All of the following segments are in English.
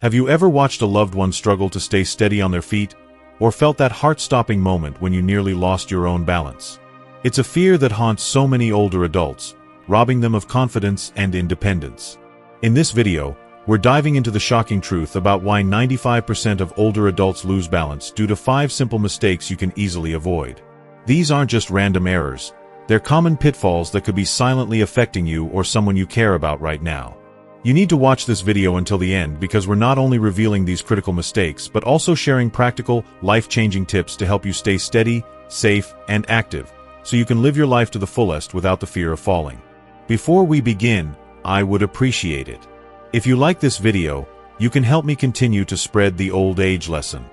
Have you ever watched a loved one struggle to stay steady on their feet, or felt that heart-stopping moment when you nearly lost your own balance? It's a fear that haunts so many older adults, robbing them of confidence and independence. In this video, we're diving into the shocking truth about why 95% of older adults lose balance due to 5 simple mistakes you can easily avoid. These aren't just random errors, they're common pitfalls that could be silently affecting you or someone you care about right now. You need to watch this video until the end because we're not only revealing these critical mistakes but also sharing practical, life-changing tips to help you stay steady, safe, and active, so you can live your life to the fullest without the fear of falling. Before we begin, I would appreciate it if you like this video, you can help me continue to spread the old age lesson.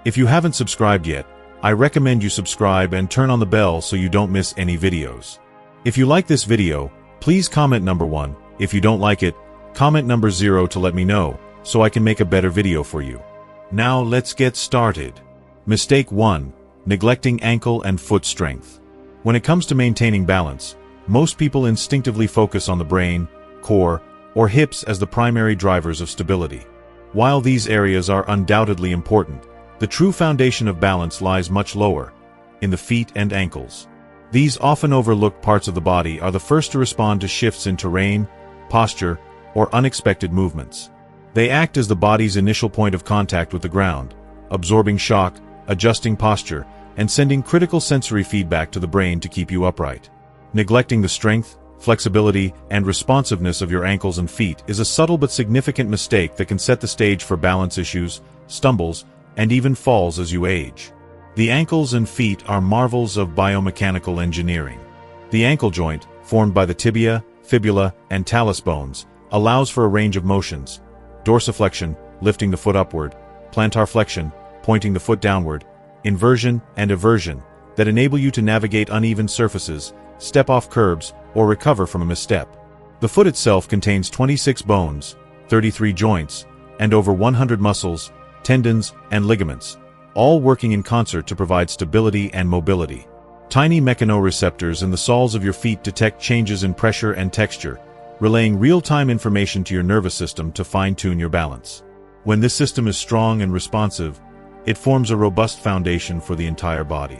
If you haven't subscribed yet, I recommend you subscribe and turn on the bell so you don't miss any videos. If you like this video, please comment number 1. If you don't like it, comment number 0 to let me know, so I can make a better video for you. Now let's get started. Mistake 1. Neglecting ankle and foot strength. When it comes to maintaining balance, most people instinctively focus on the brain, core, or hips as the primary drivers of stability. While these areas are undoubtedly important, the true foundation of balance lies much lower, in the feet and ankles. These often overlooked parts of the body are the first to respond to shifts in terrain, posture, or unexpected movements. They act as the body's initial point of contact with the ground, absorbing shock, adjusting posture, and sending critical sensory feedback to the brain to keep you upright. Neglecting the strength, flexibility, and responsiveness of your ankles and feet is a subtle but significant mistake that can set the stage for balance issues, stumbles, and even falls as you age. The ankles and feet are marvels of biomechanical engineering. The ankle joint, formed by the tibia, fibula, and talus bones, allows for a range of motions: dorsiflexion, lifting the foot upward; plantar flexion, pointing the foot downward; inversion and eversion, that enable you to navigate uneven surfaces, step off curbs, or recover from a misstep. The foot itself contains 26 bones, 33 joints, and over 100 muscles, tendons, and ligaments, all working in concert to provide stability and mobility. Tiny mechanoreceptors in the soles of your feet detect changes in pressure and texture, relaying real-time information to your nervous system to fine-tune your balance. When this system is strong and responsive, it forms a robust foundation for the entire body.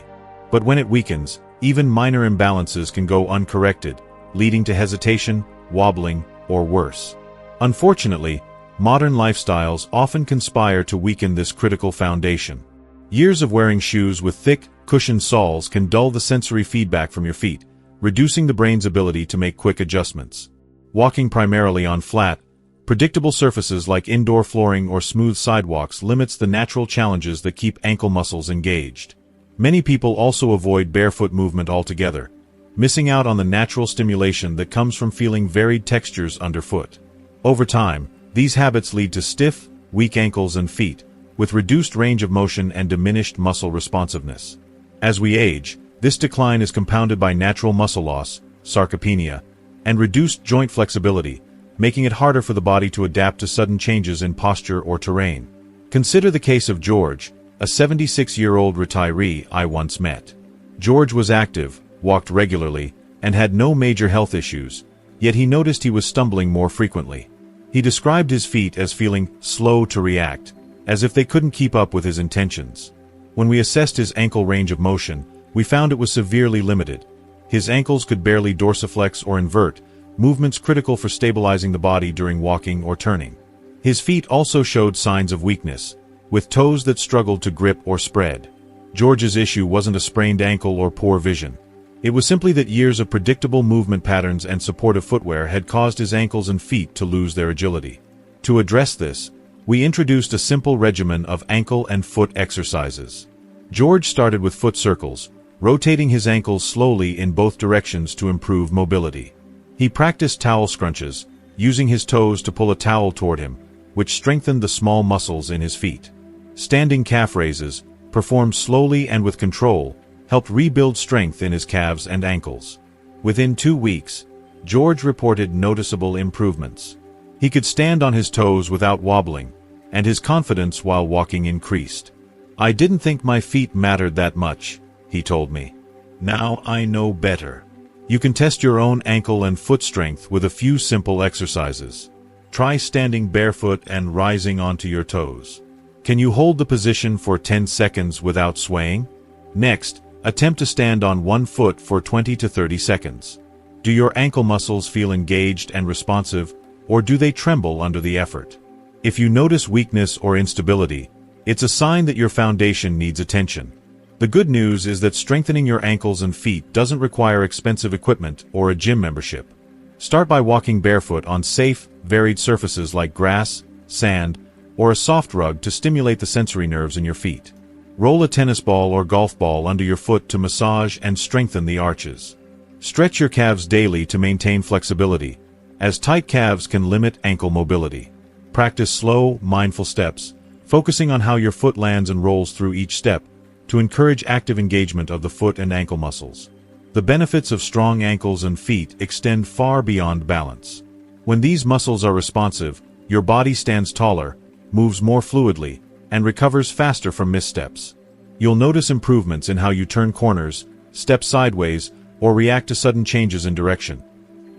But when it weakens, even minor imbalances can go uncorrected, leading to hesitation, wobbling, or worse. Unfortunately, modern lifestyles often conspire to weaken this critical foundation. Years of wearing shoes with thick, cushioned soles can dull the sensory feedback from your feet, reducing the brain's ability to make quick adjustments. Walking primarily on flat, predictable surfaces like indoor flooring or smooth sidewalks limits the natural challenges that keep ankle muscles engaged. Many people also avoid barefoot movement altogether, missing out on the natural stimulation that comes from feeling varied textures underfoot. Over time, these habits lead to stiff, weak ankles and feet, with reduced range of motion and diminished muscle responsiveness. As we age, this decline is compounded by natural muscle loss, sarcopenia, and reduced joint flexibility, making it harder for the body to adapt to sudden changes in posture or terrain. Consider the case of George, a 76-year-old retiree I once met. George was active, walked regularly, and had no major health issues, yet he noticed he was stumbling more frequently. He described his feet as feeling slow to react, as if they couldn't keep up with his intentions. When we assessed his ankle range of motion, we found it was severely limited. His ankles could barely dorsiflex or invert, movements critical for stabilizing the body during walking or turning. His feet also showed signs of weakness, with toes that struggled to grip or spread. George's issue wasn't a sprained ankle or poor vision. It was simply that years of predictable movement patterns and supportive footwear had caused his ankles and feet to lose their agility. To address this, we introduced a simple regimen of ankle and foot exercises. George started with foot circles, rotating his ankles slowly in both directions to improve mobility. He practiced towel scrunches, using his toes to pull a towel toward him, which strengthened the small muscles in his feet. Standing calf raises, performed slowly and with control, helped rebuild strength in his calves and ankles. Within 2 weeks, George reported noticeable improvements. He could stand on his toes without wobbling, and his confidence while walking increased. "I didn't think my feet mattered that much," he told me. "Now I know better." You can test your own ankle and foot strength with a few simple exercises. try standing barefoot and rising onto your toes. Can you hold the position for 10 seconds without swaying? Next, attempt to stand on one foot for 20 to 30 seconds. Do your ankle muscles feel engaged and responsive, or do they tremble under the effort? If you notice weakness or instability, it's a sign that your foundation needs attention. The good news is that strengthening your ankles and feet doesn't require expensive equipment or a gym membership. Start by walking barefoot on safe, varied surfaces like grass, sand, or a soft rug to stimulate the sensory nerves in your feet. Roll a tennis ball or golf ball under your foot to massage and strengthen the arches. Stretch your calves daily to maintain flexibility, as tight calves can limit ankle mobility. Practice slow, mindful steps, focusing on how your foot lands and rolls through each step, to encourage active engagement of the foot and ankle muscles. The benefits of strong ankles and feet extend far beyond balance. When these muscles are responsive, your body stands taller, moves more fluidly, and recovers faster from missteps. You'll notice improvements in how you turn corners, step sideways, or react to sudden changes in direction,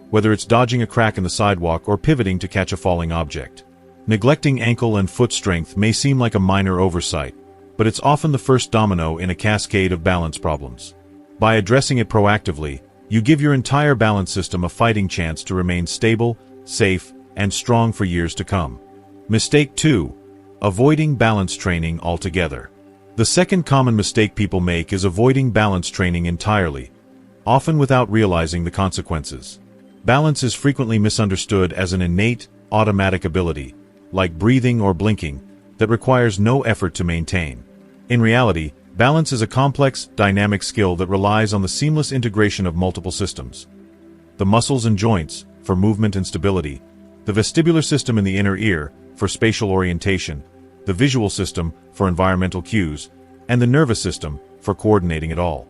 whether it's dodging a crack in the sidewalk or pivoting to catch a falling object. Neglecting ankle and foot strength may seem like a minor oversight, but it's often the first domino in a cascade of balance problems. By addressing it proactively, you give your entire balance system a fighting chance to remain stable, safe, and strong for years to come. Mistake 2. Avoiding balance training altogether. The second common mistake people make is avoiding balance training entirely, often without realizing the consequences. Balance is frequently misunderstood as an innate, automatic ability, like breathing or blinking, that requires no effort to maintain. In reality, balance is a complex, dynamic skill that relies on the seamless integration of multiple systems. The muscles and joints, for movement and stability, the vestibular system in the inner ear, for spatial orientation, the visual system, for environmental cues, and the nervous system, for coordinating it all.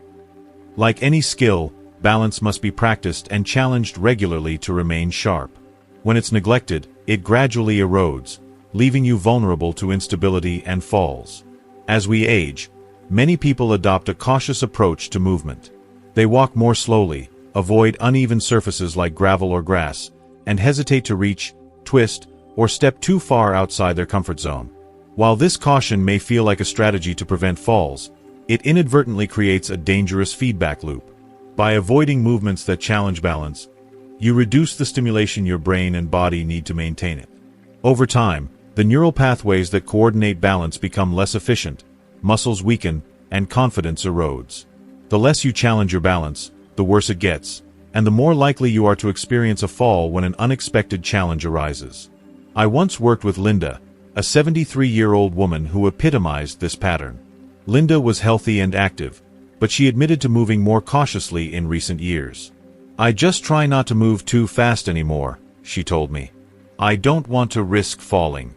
Like any skill, balance must be practiced and challenged regularly to remain sharp. When it's neglected, it gradually erodes, leaving you vulnerable to instability and falls. As we age, many people adopt a cautious approach to movement. They walk more slowly, avoid uneven surfaces like gravel or grass, and hesitate to reach, twist, or step too far outside their comfort zone. While this caution may feel like a strategy to prevent falls, it inadvertently creates a dangerous feedback loop. By avoiding movements that challenge balance, you reduce the stimulation your brain and body need to maintain it. Over time, the neural pathways that coordinate balance become less efficient, muscles weaken, and confidence erodes. The less you challenge your balance, the worse it gets, and the more likely you are to experience a fall when an unexpected challenge arises. I once worked with Linda, a 73-year-old woman who epitomized this pattern. Linda was healthy and active, but she admitted to moving more cautiously in recent years. "I just try not to move too fast anymore," she told me. "I don't want to risk falling."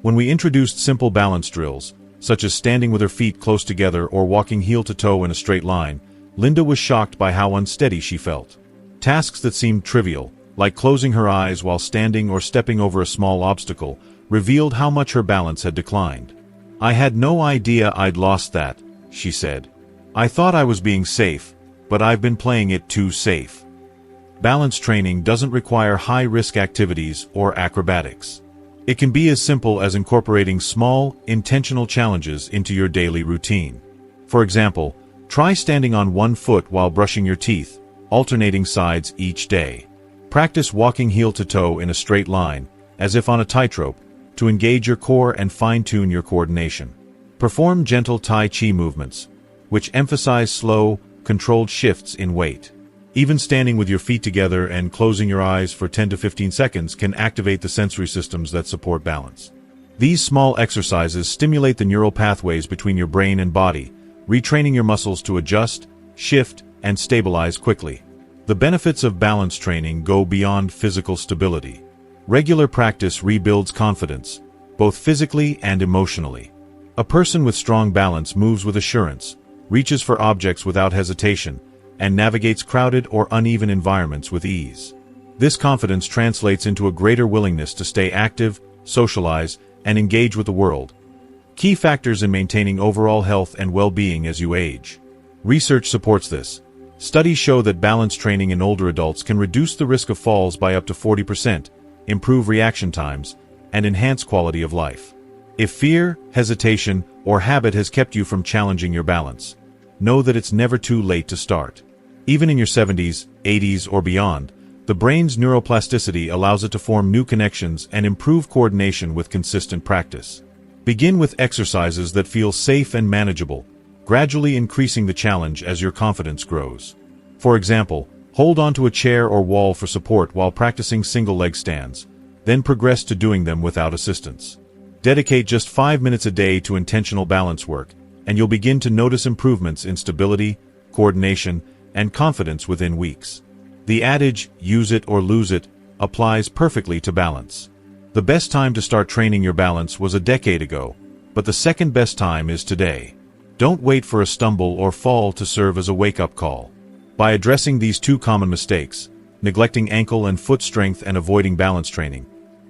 When we introduced simple balance drills, such as standing with her feet close together or walking heel to toe in a straight line, Linda was shocked by how unsteady she felt. Tasks that seemed trivial, like closing her eyes while standing or stepping over a small obstacle, revealed how much her balance had declined. "I had no idea I'd lost that," she said. "I thought I was being safe, but I've been playing it too safe." Balance training doesn't require high-risk activities or acrobatics. It can be as simple as incorporating small, intentional challenges into your daily routine. For example, try standing on one foot while brushing your teeth, alternating sides each day. Practice walking heel to toe in a straight line, as if on a tightrope, to engage your core and fine-tune your coordination. Perform gentle Tai Chi movements, which emphasize slow, controlled shifts in weight. Even standing with your feet together and closing your eyes for 10 to 15 seconds can activate the sensory systems that support balance. These small exercises stimulate the neural pathways between your brain and body, retraining your muscles to adjust, shift, and stabilize quickly. The benefits of balance training go beyond physical stability. Regular practice rebuilds confidence, both physically and emotionally. A person with strong balance moves with assurance, reaches for objects without hesitation, and navigates crowded or uneven environments with ease. This confidence translates into a greater willingness to stay active, socialize, and engage with the world. Key factors in maintaining overall health and well-being as you age. Research supports this. Studies show that balance training in older adults can reduce the risk of falls by up to 40%, improve reaction times, and enhance quality of life. If fear, hesitation, or habit has kept you from challenging your balance, know that it's never too late to start. Even in your 70s, 80s, or beyond, the brain's neuroplasticity allows it to form new connections and improve coordination with consistent practice. Begin with exercises that feel safe and manageable, gradually increasing the challenge as your confidence grows. For example, hold onto a chair or wall for support while practicing single-leg stands, then progress to doing them without assistance. Dedicate just 5 minutes a day to intentional balance work, and you'll begin to notice improvements in stability, coordination, and confidence within weeks. The adage, use it or lose it, applies perfectly to balance. The best time to start training your balance was a decade ago, but the second best time is today. Don't wait for a stumble or fall to serve as a wake-up call. By addressing these two common mistakes, neglecting ankle and foot strength and avoiding balance training,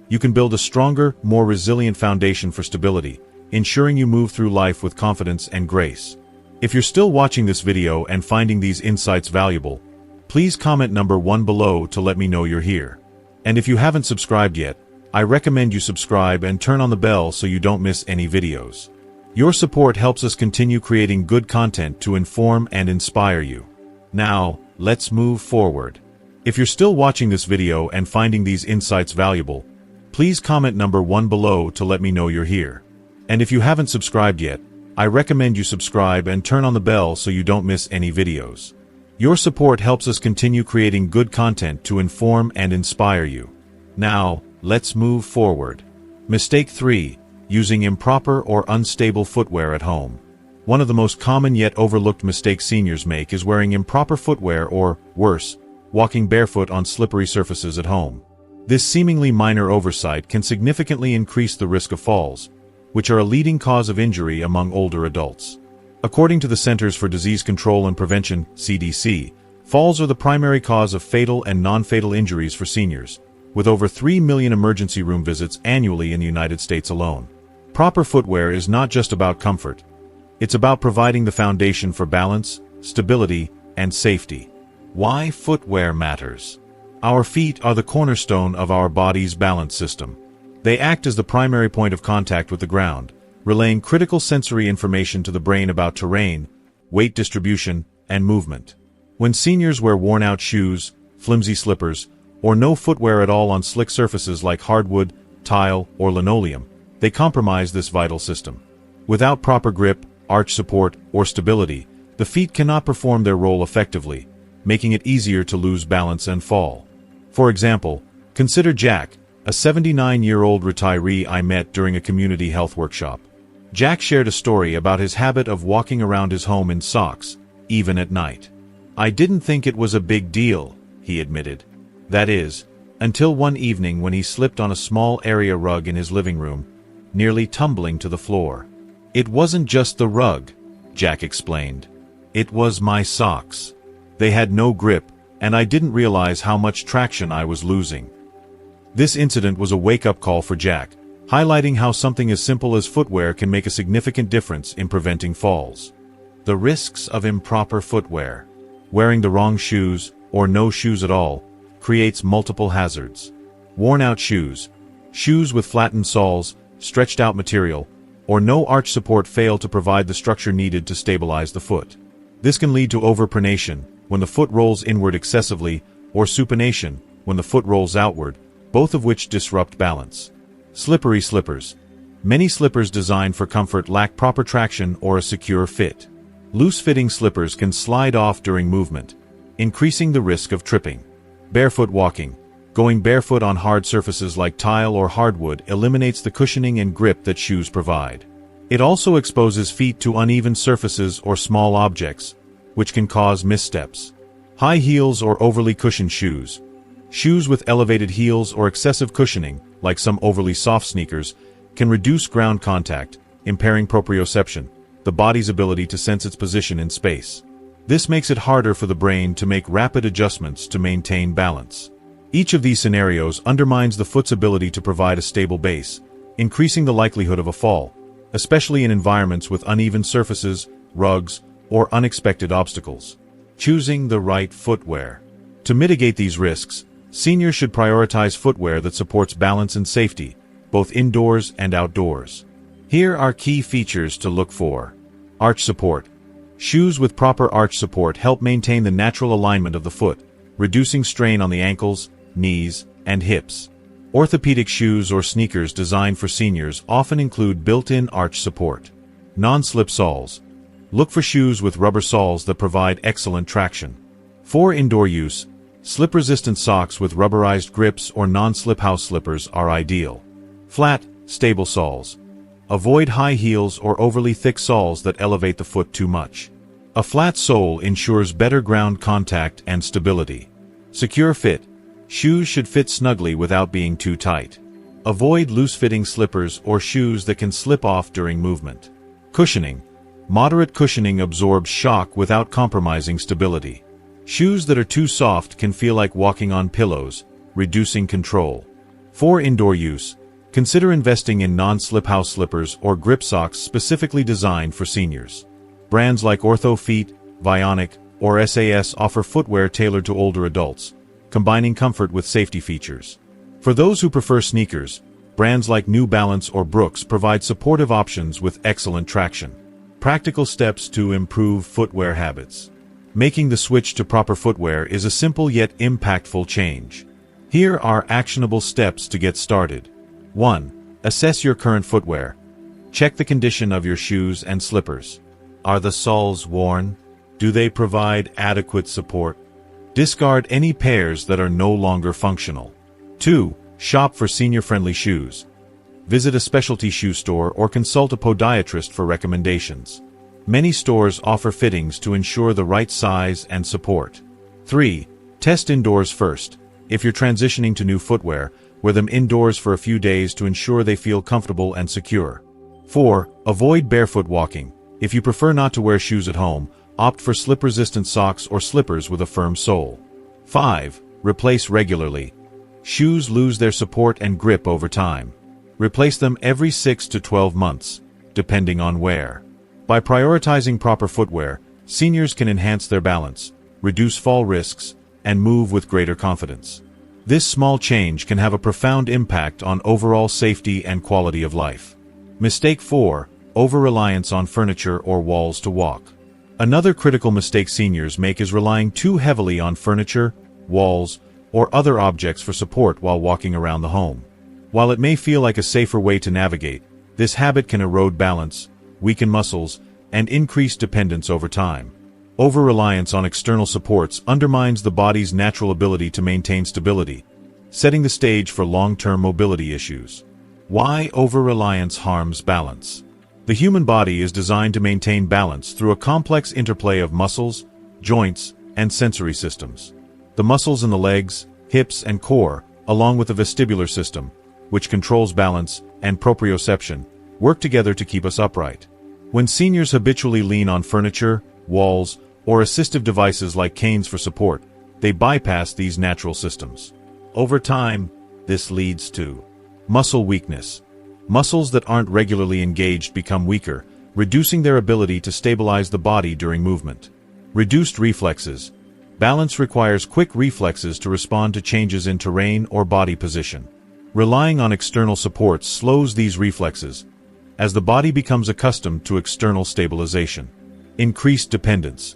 you can build a stronger, more resilient foundation for stability, ensuring you move through life with confidence and grace. If you're still watching this video and finding these insights valuable, please comment number 1 below to let me know you're here. And if you haven't subscribed yet, I recommend you subscribe and turn on the bell so you don't miss any videos. Your support helps us continue creating good content to inform and inspire you. Now, let's move forward. If you're still watching this video and finding these insights valuable, please comment number 1 below to let me know you're here. And if you haven't subscribed yet, I recommend you subscribe and turn on the bell so you don't miss any videos. Your support helps us continue creating good content to inform and inspire you. Now, let's move forward. Mistake 3. Using improper or unstable footwear at home. One of the most common yet overlooked mistakes seniors make is wearing improper footwear or, worse, walking barefoot on slippery surfaces at home. This seemingly minor oversight can significantly increase the risk of falls, which are a leading cause of injury among older adults. According to the Centers for Disease Control and Prevention, CDC, falls are the primary cause of fatal and non-fatal injuries for seniors, with over 3 million emergency room visits annually in the United States alone. Proper footwear is not just about comfort. It's about providing the foundation for balance, stability, and safety. Why footwear matters. Our feet are the cornerstone of our body's balance system. They act as the primary point of contact with the ground, relaying critical sensory information to the brain about terrain, weight distribution, and movement. When seniors wear worn-out shoes, flimsy slippers, or no footwear at all on slick surfaces like hardwood, tile, or linoleum, they compromise this vital system. Without proper grip, arch support, or stability, the feet cannot perform their role effectively, making it easier to lose balance and fall. For example, consider Jack, a 79-year-old retiree I met during a community health workshop. Jack shared a story about his habit of walking around his home in socks, even at night. "I didn't think it was a big deal," he admitted. That is, until one evening when he slipped on a small area rug in his living room, nearly tumbling to the floor. "It wasn't just the rug," Jack explained. "It was my socks. They had no grip, and I didn't realize how much traction I was losing." This incident was a wake-up call for Jack, highlighting how something as simple as footwear can make a significant difference in preventing falls. The risks of improper footwear. Wearing the wrong shoes, or no shoes at all, creates multiple hazards. Worn-out shoes. Shoes with flattened soles, stretched-out material, or no arch support fail to provide the structure needed to stabilize the foot. This can lead to overpronation, when the foot rolls inward excessively, or supination, when the foot rolls outward, both of which disrupt balance. Slippery slippers. Many slippers designed for comfort lack proper traction or a secure fit. Loose-fitting slippers can slide off during movement, increasing the risk of tripping. Barefoot walking. Going barefoot on hard surfaces like tile or hardwood eliminates the cushioning and grip that shoes provide. It also exposes feet to uneven surfaces or small objects, which can cause missteps. High heels or overly cushioned shoes. Shoes with elevated heels or excessive cushioning, like some overly soft sneakers, can reduce ground contact, impairing proprioception, the body's ability to sense its position in space. This makes it harder for the brain to make rapid adjustments to maintain balance. Each of these scenarios undermines the foot's ability to provide a stable base, increasing the likelihood of a fall, especially in environments with uneven surfaces, rugs, or unexpected obstacles. Choosing the right footwear. To mitigate these risks, Seniors should prioritize footwear that supports balance and safety, both indoors and outdoors. Here are key features to look for. Arch support. Shoes with proper arch support help maintain the natural alignment of the foot, reducing strain on the ankles, knees, and hips. Orthopedic shoes or sneakers designed for seniors often include built-in arch support. Non-slip soles. Look for shoes with rubber soles that provide excellent traction. For indoor use, slip-resistant socks with rubberized grips or non-slip house slippers are ideal. Flat, stable soles. Avoid high heels or overly thick soles that elevate the foot too much. A flat sole ensures better ground contact and stability. Secure fit. Shoes should fit snugly without being too tight. Avoid loose-fitting slippers or shoes that can slip off during movement. Cushioning. Moderate cushioning absorbs shock without compromising stability. Shoes that are too soft can feel like walking on pillows, reducing control. For indoor use, consider investing in non-slip house slippers or grip socks specifically designed for seniors. Brands like OrthoFeet, Vionic, or SAS offer footwear tailored to older adults, combining comfort with safety features. For those who prefer sneakers, brands like New Balance or Brooks provide supportive options with excellent traction. Practical steps to improve footwear habits. Making the switch to proper footwear is a simple yet impactful change. Here are actionable steps to get started. 1. Assess your current footwear. Check the condition of your shoes and slippers. Are the soles worn? Do they provide adequate support? Discard any pairs that are no longer functional. 2. Shop for senior-friendly shoes. Visit a specialty shoe store or consult a podiatrist for recommendations. Many stores offer fittings to ensure the right size and support. 3. Test indoors first. If you're transitioning to new footwear, wear them indoors for a few days to ensure they feel comfortable and secure. 4. Avoid barefoot walking. If you prefer not to wear shoes at home, opt for slip-resistant socks or slippers with a firm sole. 5. Replace regularly. Shoes lose their support and grip over time. Replace them every 6 to 12 months, depending on wear. By prioritizing proper footwear, seniors can enhance their balance, reduce fall risks, and move with greater confidence. This small change can have a profound impact on overall safety and quality of life. Mistake 4. Over-reliance on furniture or walls to walk. Another critical mistake seniors make is relying too heavily on furniture, walls, or other objects for support while walking around the home. While it may feel like a safer way to navigate, this habit can erode balance, weaken muscles, and increase dependence over time. Over-reliance on external supports undermines the body's natural ability to maintain stability, setting the stage for long-term mobility issues. Why over-reliance harms balance? The human body is designed to maintain balance through a complex interplay of muscles, joints, and sensory systems. The muscles in the legs, hips, and core, along with the vestibular system, which controls balance and proprioception, work together to keep us upright. When seniors habitually lean on furniture, walls, or assistive devices like canes for support, they bypass these natural systems. Over time, this leads to muscle weakness. Muscles that aren't regularly engaged become weaker, reducing their ability to stabilize the body during movement. Reduced reflexes. Balance requires quick reflexes to respond to changes in terrain or body position. Relying on external supports slows these reflexes, as the body becomes accustomed to external stabilization. Increased dependence.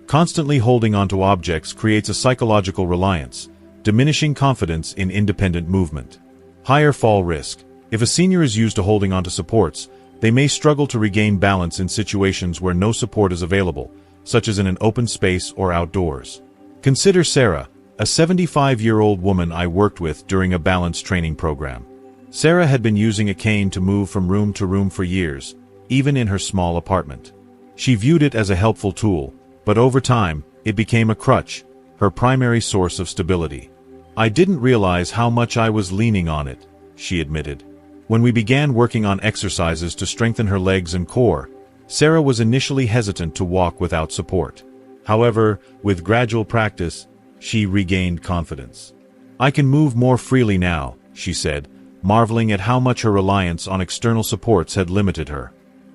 Constantly holding onto objects creates a psychological reliance, diminishing confidence in independent movement. Higher fall risk. If a senior is used to holding onto supports, they may struggle to regain balance in situations where no support is available, such as in an open space or outdoors. Consider Sarah, a 75-year-old woman I worked with during a balance training program. Sarah had been using a cane to move from room to room for years, even in her small apartment. She viewed it as a helpful tool, but over time, it became a crutch, her primary source of stability. "I didn't realize how much I was leaning on it," she admitted. When we began working on exercises to strengthen her legs and core, Sarah was initially hesitant to walk without support. However, with gradual practice, she regained confidence. "I can move more freely now," she said, marveling at how much her reliance on external supports had limited her.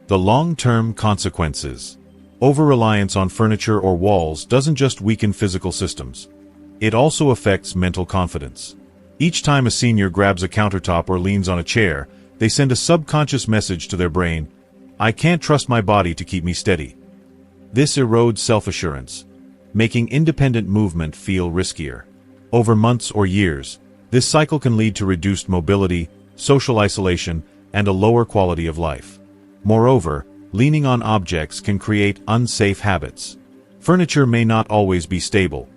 The long-term consequences. Over-reliance on furniture or walls doesn't just weaken physical systems. it also affects mental confidence. Each time a senior grabs a countertop or leans on a chair, they send a subconscious message to their brain, "I can't trust my body to keep me steady." This erodes self-assurance, making independent movement feel riskier. Over months or years, this cycle can lead to reduced mobility, social isolation, and a lower quality of life. Moreover, leaning on objects can create unsafe habits. Furniture may not always be stable.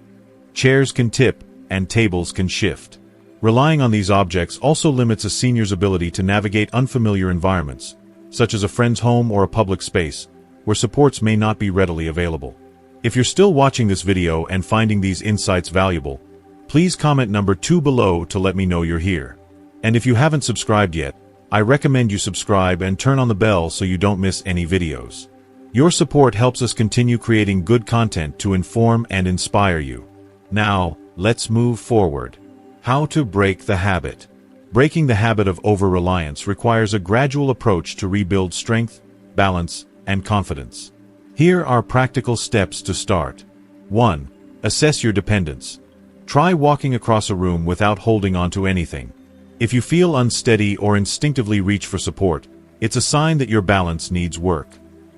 Chairs can tip, and tables can shift. Relying on these objects also limits a senior's ability to navigate unfamiliar environments, such as a friend's home or a public space, where supports may not be readily available. If you're still watching this video and finding these insights valuable, please comment number 2 below to let me know you're here. And if you haven't subscribed yet, I recommend you subscribe and turn on the bell so you don't miss any videos. Your support helps us continue creating good content to inform and inspire you. Now, let's move forward. How to break the habit. Breaking the habit of over-reliance requires a gradual approach to rebuild strength, balance, and confidence. Here are practical steps to start. 1. Assess your dependence. Try walking across a room without holding onto anything. If you feel unsteady or instinctively reach for support, it's a sign that your balance needs work.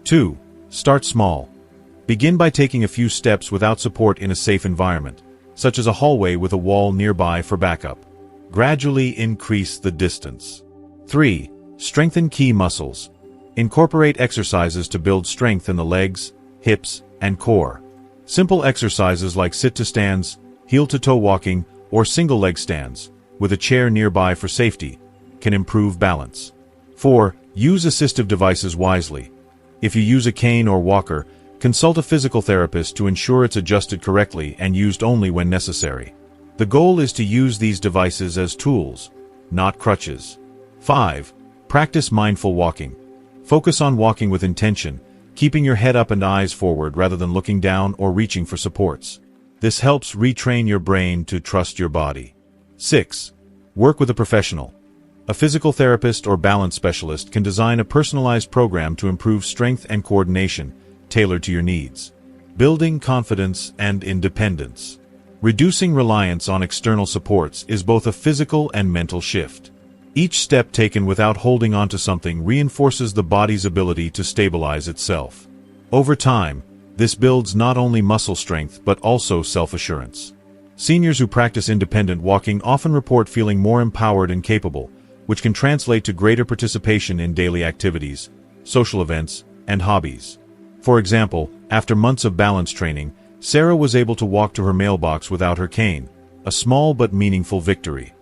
2. Start small. Begin by taking a few steps without support in a safe environment, such as a hallway with a wall nearby for backup. Gradually increase the distance. 3. Strengthen key muscles. Incorporate exercises to build strength in the legs, hips, and core. Simple exercises like sit-to-stands, heel-to-toe walking, or single-leg stands, with a chair nearby for safety, can improve balance. 4. Use assistive devices wisely. If you use a cane or walker, consult a physical therapist to ensure it's adjusted correctly and used only when necessary. The goal is to use these devices as tools, not crutches. 5. Practice mindful walking. Focus on walking with intention, keeping your head up and eyes forward rather than looking down or reaching for supports. This helps retrain your brain to trust your body. 6. Work with a professional. A physical therapist or balance specialist can design a personalized program to improve strength and coordination, tailored to your needs. Building confidence and independence. Reducing reliance on external supports is both a physical and mental shift. Each step taken without holding onto something reinforces the body's ability to stabilize itself. Over time, this builds not only muscle strength but also self-assurance. Seniors who practice independent walking often report feeling more empowered and capable, which can translate to greater participation in daily activities, social events, and hobbies. For example, after months of balance training, Sarah was able to walk to her mailbox without her cane, a small but meaningful victory.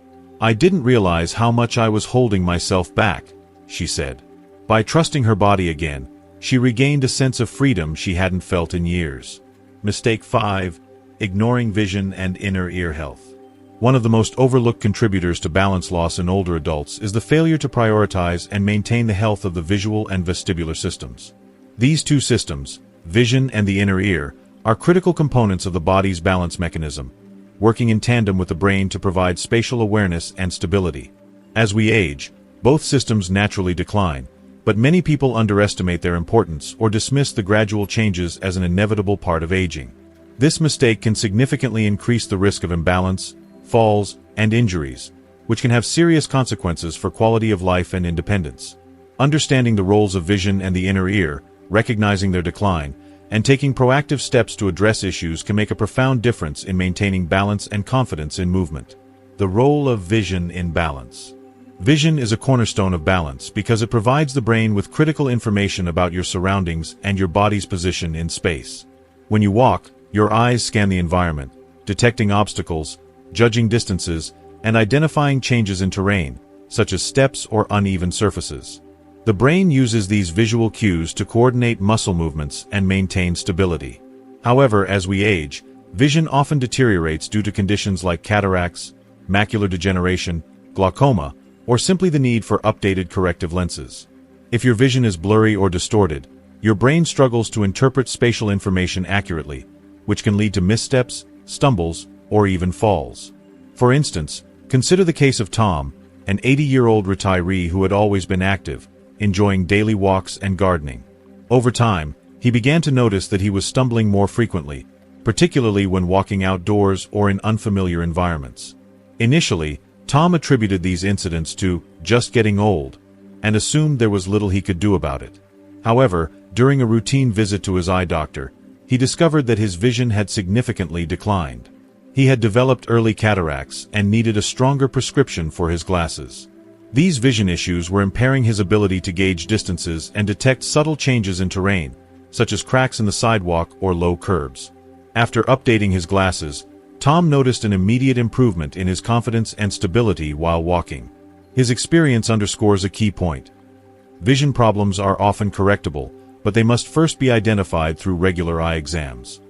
"I didn't realize how much I was holding myself back," she said. By trusting her body again, she regained a sense of freedom she hadn't felt in years. Mistake 5. Ignoring vision and inner ear health. One of the most overlooked contributors to balance loss in older adults is the failure to prioritize and maintain the health of the visual and vestibular systems. These two systems, vision and the inner ear, are critical components of the body's balance mechanism, working in tandem with the brain to provide spatial awareness and stability. As we age, both systems naturally decline, but many people underestimate their importance or dismiss the gradual changes as an inevitable part of aging. This mistake can significantly increase the risk of imbalance, falls, and injuries, which can have serious consequences for quality of life and independence. Understanding the roles of vision and the inner ear, recognizing their decline, and taking proactive steps to address issues can make a profound difference in maintaining balance and confidence in movement. The role of vision in balance. Vision is a cornerstone of balance because it provides the brain with critical information about your surroundings and your body's position in space. When you walk, your eyes scan the environment, detecting obstacles, judging distances, and identifying changes in terrain, such as steps or uneven surfaces. The brain uses these visual cues to coordinate muscle movements and maintain stability. However, as we age, vision often deteriorates due to conditions like cataracts, macular degeneration, glaucoma, or simply the need for updated corrective lenses. If your vision is blurry or distorted, your brain struggles to interpret spatial information accurately, which can lead to missteps, stumbles, or even falls. For instance, consider the case of Tom, an 80-year-old retiree who had always been active, enjoying daily walks and gardening. Over time, he began to notice that he was stumbling more frequently, particularly when walking outdoors or in unfamiliar environments. Initially, Tom attributed these incidents to just getting old and assumed there was little he could do about it. However, during a routine visit to his eye doctor, he discovered that his vision had significantly declined. He had developed early cataracts and needed a stronger prescription for his glasses. These vision issues were impairing his ability to gauge distances and detect subtle changes in terrain, such as cracks in the sidewalk or low curbs. After updating his glasses, Tom noticed an immediate improvement in his confidence and stability while walking. His experience underscores a key point. Vision problems are often correctable, but they must first be identified through regular eye exams.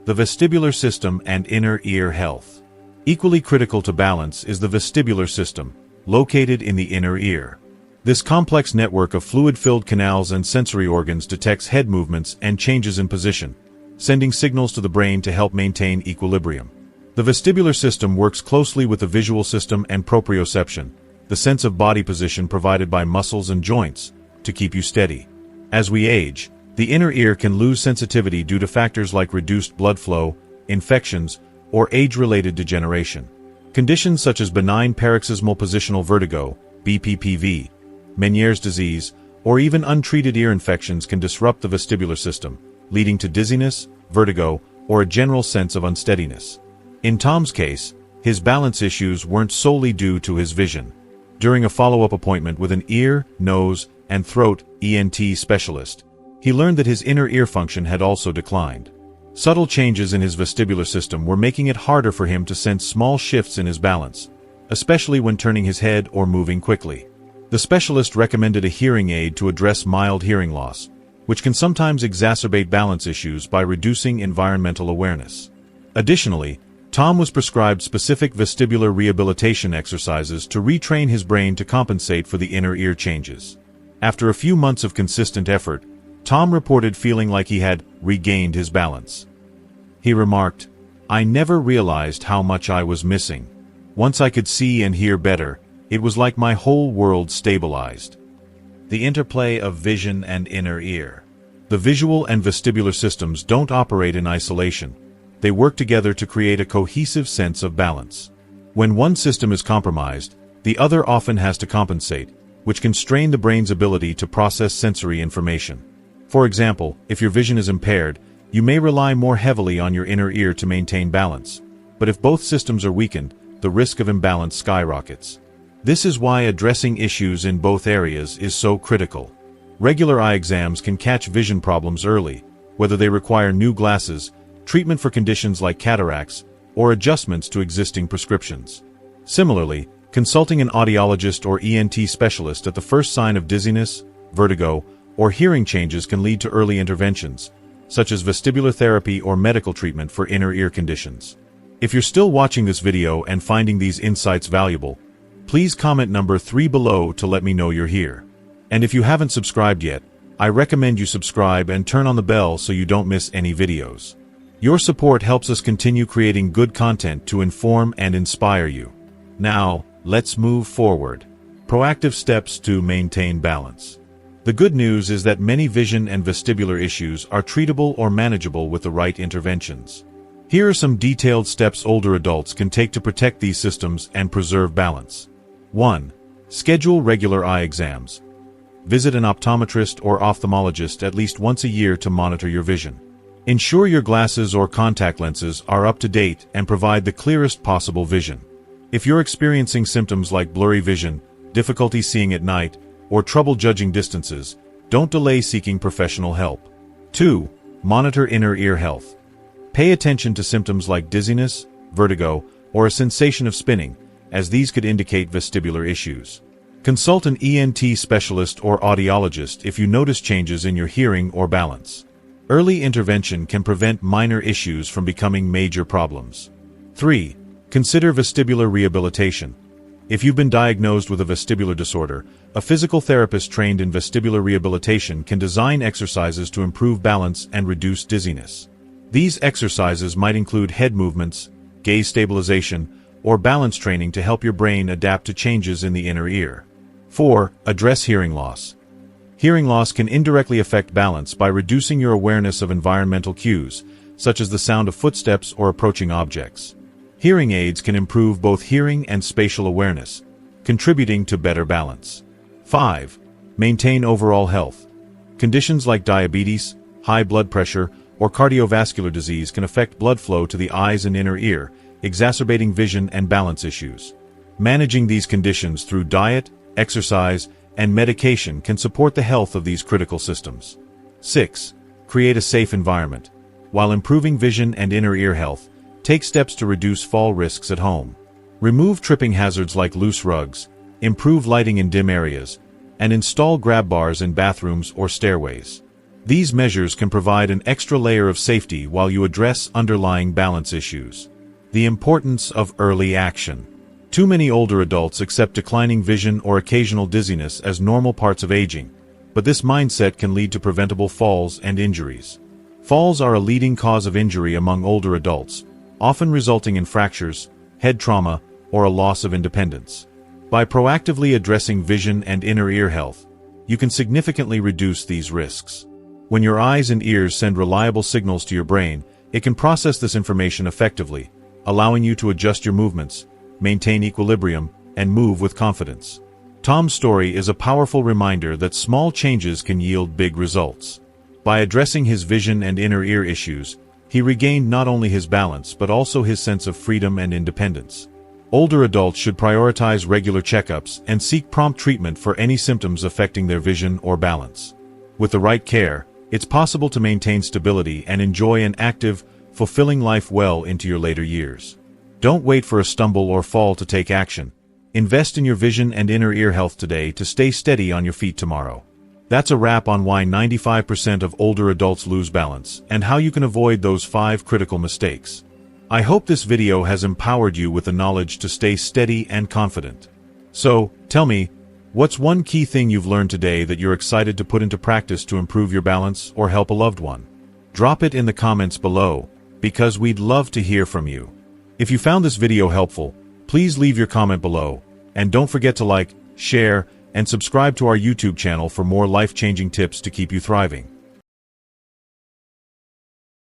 The vestibular system and inner ear health. Equally critical to balance is the vestibular system, located in the inner ear. This complex network of fluid-filled canals and sensory organs detects head movements and changes in position, sending signals to the brain to help maintain equilibrium. The vestibular system works closely with the visual system and proprioception, the sense of body position provided by muscles and joints, to keep you steady. As we age, the inner ear can lose sensitivity due to factors like reduced blood flow, infections, or age-related degeneration. Conditions such as benign paroxysmal positional vertigo, BPPV, Meniere's disease, or even untreated ear infections can disrupt the vestibular system, leading to dizziness, vertigo, or a general sense of unsteadiness. In Tom's case, his balance issues weren't solely due to his vision. During a follow-up appointment with an ear, nose, and throat ENT specialist, he learned that his inner ear function had also declined. Subtle changes in his vestibular system were making it harder for him to sense small shifts in his balance, especially when turning his head or moving quickly. The specialist recommended a hearing aid to address mild hearing loss, which can sometimes exacerbate balance issues by reducing environmental awareness. Additionally, Tom was prescribed specific vestibular rehabilitation exercises to retrain his brain to compensate for the inner ear changes. After a few months of consistent effort, Tom reported feeling like he had regained his balance. He remarked, "I never realized how much I was missing. Once I could see and hear better, it was like my whole world stabilized." The interplay of vision and inner ear. The visual and vestibular systems don't operate in isolation. They work together to create a cohesive sense of balance. When one system is compromised, the other often has to compensate, which can strain the brain's ability to process sensory information. For example, if your vision is impaired, you may rely more heavily on your inner ear to maintain balance. But if both systems are weakened, the risk of imbalance skyrockets. This is why addressing issues in both areas is so critical. Regular eye exams can catch vision problems early, whether they require new glasses, treatment for conditions like cataracts, or adjustments to existing prescriptions. Similarly, consulting an audiologist or ENT specialist at the first sign of dizziness, vertigo, or hearing changes can lead to early interventions, such as vestibular therapy or medical treatment for inner ear conditions. If you're still watching this video and finding these insights valuable, please comment number 3 below to let me know you're here. And if you haven't subscribed yet, I recommend you subscribe and turn on the bell so you don't miss any videos. Your support helps us continue creating good content to inform and inspire you. Now, let's move forward. Proactive steps to maintain balance. The good news is that many vision and vestibular issues are treatable or manageable with the right interventions. Here are some detailed steps older adults can take to protect these systems and preserve balance. 1. Schedule regular eye exams. Visit an optometrist or ophthalmologist at least once a year to monitor your vision. Ensure your glasses or contact lenses are up to date and provide the clearest possible vision. If you're experiencing symptoms like blurry vision, difficulty seeing at night, or trouble judging distances, don't delay seeking professional help. 2. Monitor inner ear health. Pay attention to symptoms like dizziness, vertigo, or a sensation of spinning, as these could indicate vestibular issues. Consult an ENT specialist or audiologist if you notice changes in your hearing or balance. Early intervention can prevent minor issues from becoming major problems. 3. Consider vestibular rehabilitation. If you've been diagnosed with a vestibular disorder, a physical therapist trained in vestibular rehabilitation can design exercises to improve balance and reduce dizziness. These exercises might include head movements, gaze stabilization, or balance training to help your brain adapt to changes in the inner ear. 4. Address hearing loss. Hearing loss can indirectly affect balance by reducing your awareness of environmental cues, such as the sound of footsteps or approaching objects. Hearing aids can improve both hearing and spatial awareness, contributing to better balance. 5. Maintain overall health. Conditions like diabetes, high blood pressure, or cardiovascular disease can affect blood flow to the eyes and inner ear, exacerbating vision and balance issues. Managing these conditions through diet, exercise, and medication can support the health of these critical systems. 6. Create a safe environment. While improving vision and inner ear health, take steps to reduce fall risks at home. Remove tripping hazards like loose rugs, improve lighting in dim areas, and install grab bars in bathrooms or stairways. These measures can provide an extra layer of safety while you address underlying balance issues. The importance of early action. Too many older adults accept declining vision or occasional dizziness as normal parts of aging, but this mindset can lead to preventable falls and injuries. Falls are a leading cause of injury among older adults, often resulting in fractures, head trauma, or a loss of independence. By proactively addressing vision and inner ear health, you can significantly reduce these risks. When your eyes and ears send reliable signals to your brain, it can process this information effectively, allowing you to adjust your movements, maintain equilibrium, and move with confidence. Tom's story is a powerful reminder that small changes can yield big results. By addressing his vision and inner ear issues, he regained not only his balance but also his sense of freedom and independence. Older adults should prioritize regular checkups and seek prompt treatment for any symptoms affecting their vision or balance. With the right care, it's possible to maintain stability and enjoy an active, fulfilling life well into your later years. Don't wait for a stumble or fall to take action. Invest in your vision and inner ear health today to stay steady on your feet tomorrow. That's a wrap on why 95% of older adults lose balance and how you can avoid those 5 critical mistakes. I hope this video has empowered you with the knowledge to stay steady and confident. So, tell me, what's one key thing you've learned today that you're excited to put into practice to improve your balance or help a loved one? Drop it in the comments below, because we'd love to hear from you. If you found this video helpful, please leave your comment below, and don't forget to like, share, and subscribe to our YouTube channel for more life-changing tips to keep you thriving.